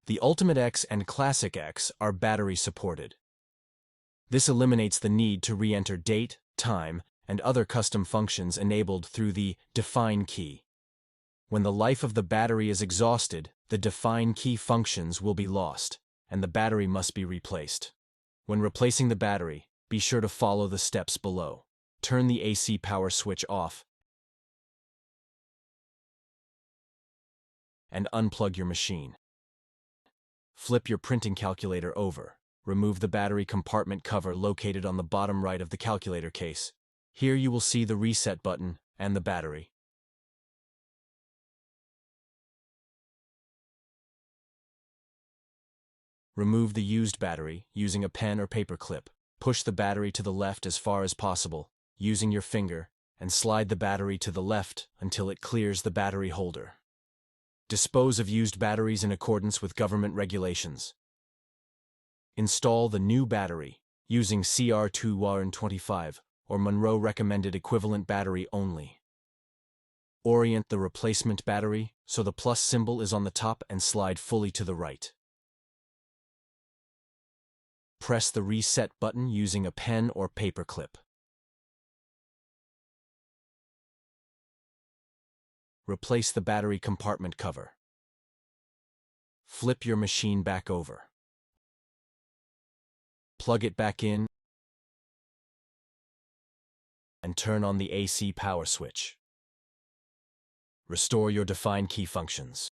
The UltimateX and ClassicX are battery supported. This eliminates the need to re-enter date, time, and other custom functions enabled through the define key. When the life of the battery is exhausted, the define key functions will be lost, and the battery must be replaced. When replacing the battery, be sure to follow the steps below. Turn the AC power switch off and unplug your machine. Flip your printing calculator over. Remove the battery compartment cover located on the bottom right of the calculator case. Here you will see the reset button and the battery. Remove the used battery using a pen or paper clip. Push the battery to the left as far as possible, using your finger, and slide the battery to the left until it clears the battery holder. Dispose of used batteries in accordance with government regulations. Install the new battery using CR225 or Monroe recommended equivalent battery only. Orient the replacement battery so the plus symbol is on the top and slide fully to the right. Press the reset button using a pen or paper clip. Replace the battery compartment cover. Flip your machine back over. Plug it back in and turn on the AC power switch. Restore your define key functions.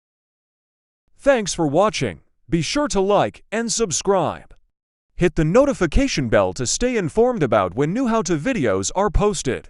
Thanks for watching. Be sure to like and subscribe. Hit the notification bell to stay informed about when new how-to videos are posted.